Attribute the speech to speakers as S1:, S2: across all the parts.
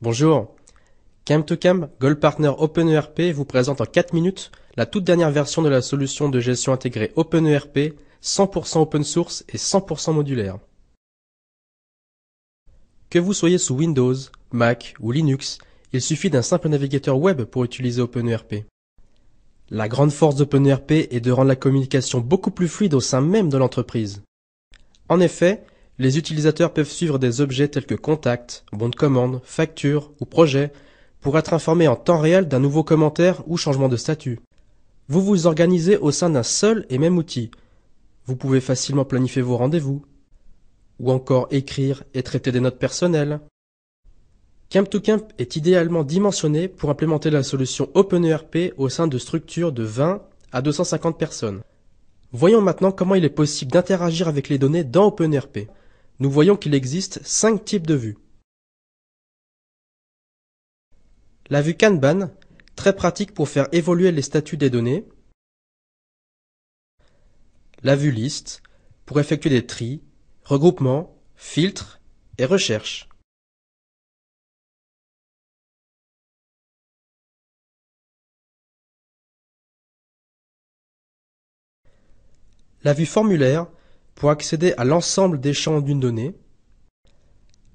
S1: Bonjour, Cam2Cam, Gold Partner OpenERP vous présente en 4 minutes la toute dernière version de la solution de gestion intégrée OpenERP, 100% open source et 100% modulaire. Que vous soyez sous Windows, Mac ou Linux, il suffit d'un simple navigateur web pour utiliser OpenERP. La grande force d'OpenERP est de rendre la communication beaucoup plus fluide au sein même de l'entreprise. En effet, les utilisateurs peuvent suivre des objets tels que contacts, bons de commande, factures ou projets pour être informés en temps réel d'un nouveau commentaire ou changement de statut. Vous vous organisez au sein d'un seul et même outil. Vous pouvez facilement planifier vos rendez-vous, ou encore écrire et traiter des notes personnelles. Cam2Cam est idéalement dimensionné pour implémenter la solution OpenERP au sein de structures de 20 à 250 personnes. Voyons maintenant comment il est possible d'interagir avec les données dans OpenERP. Nous voyons qu'il existe 5 types de vues. La vue Kanban, très pratique pour faire évoluer les statuts des données. La vue Liste, pour effectuer des tris, regroupements, filtres et recherches. La vue Formulaire, pour accéder à l'ensemble des champs d'une donnée.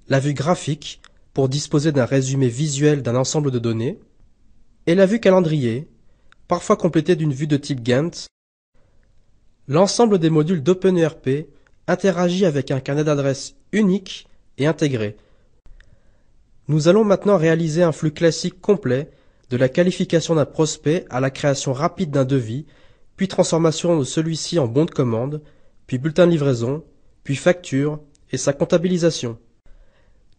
S1: La vue Graphique, pour disposer d'un résumé visuel d'un ensemble de données. Et la vue Calendrier, parfois complétée d'une vue de type Gantt. L'ensemble des modules d'OpenERP interagit avec un carnet d'adresses unique et intégré. Nous allons maintenant réaliser un flux classique complet de la qualification d'un prospect à la création rapide d'un devis, puis transformation de celui-ci en bon de commande, puis bulletin de livraison, puis facture et sa comptabilisation.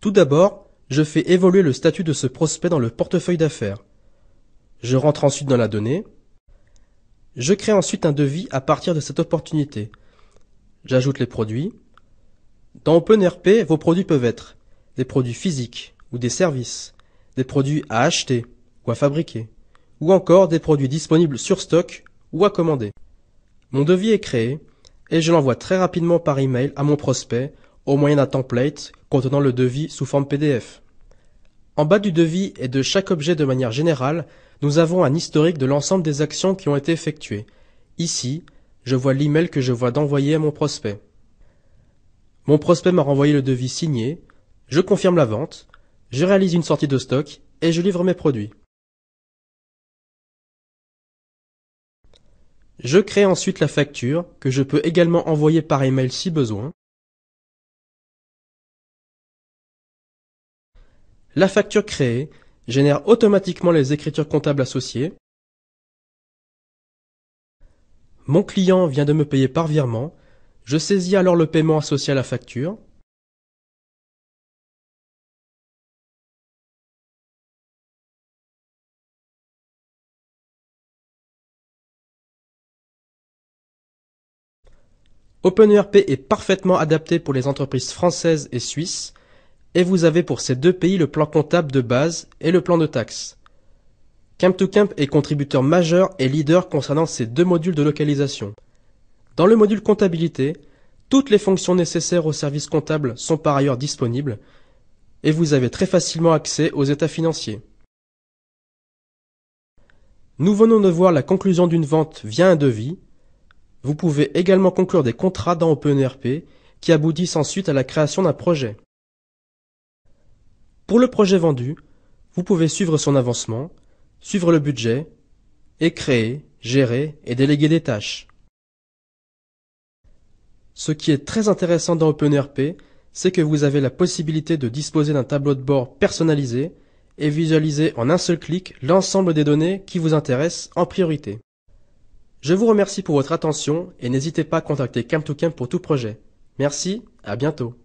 S1: Tout d'abord, je fais évoluer le statut de ce prospect dans le portefeuille d'affaires. Je rentre ensuite dans la donnée. Je crée ensuite un devis à partir de cette opportunité. J'ajoute les produits. Dans OpenERP, vos produits peuvent être des produits physiques ou des services, des produits à acheter ou à fabriquer, ou encore des produits disponibles sur stock ou à commander. Mon devis est créé et je l'envoie très rapidement par email à mon prospect au moyen d'un template contenant le devis sous forme PDF. En bas du devis et de chaque objet de manière générale, nous avons un historique de l'ensemble des actions qui ont été effectuées. Ici, je vois l'email que je vois d'envoyer à mon prospect. Mon prospect m'a renvoyé le devis signé, je confirme la vente, je réalise une sortie de stock et je livre mes produits. Je crée ensuite la facture que je peux également envoyer par email si besoin. La facture créée génère automatiquement les écritures comptables associées. Mon client vient de me payer par virement. Je saisis alors le paiement associé à la facture. OpenERP est parfaitement adapté pour les entreprises françaises et suisses, et vous avez pour ces deux pays le plan comptable de base et le plan de taxes. Cam2Cam est contributeur majeur et leader concernant ces deux modules de localisation. Dans le module comptabilité, toutes les fonctions nécessaires au service comptable sont par ailleurs disponibles, et vous avez très facilement accès aux états financiers. Nous venons de voir la conclusion d'une vente via un devis. Vous pouvez également conclure des contrats dans OpenERP qui aboutissent ensuite à la création d'un projet. Pour le projet vendu, vous pouvez suivre son avancement, suivre le budget, et créer, gérer et déléguer des tâches. Ce qui est très intéressant dans OpenERP, c'est que vous avez la possibilité de disposer d'un tableau de bord personnalisé et visualiser en un seul clic l'ensemble des données qui vous intéressent en priorité. Je vous remercie pour votre attention et n'hésitez pas à contacter Cam2Cam pour tout projet. Merci, à bientôt.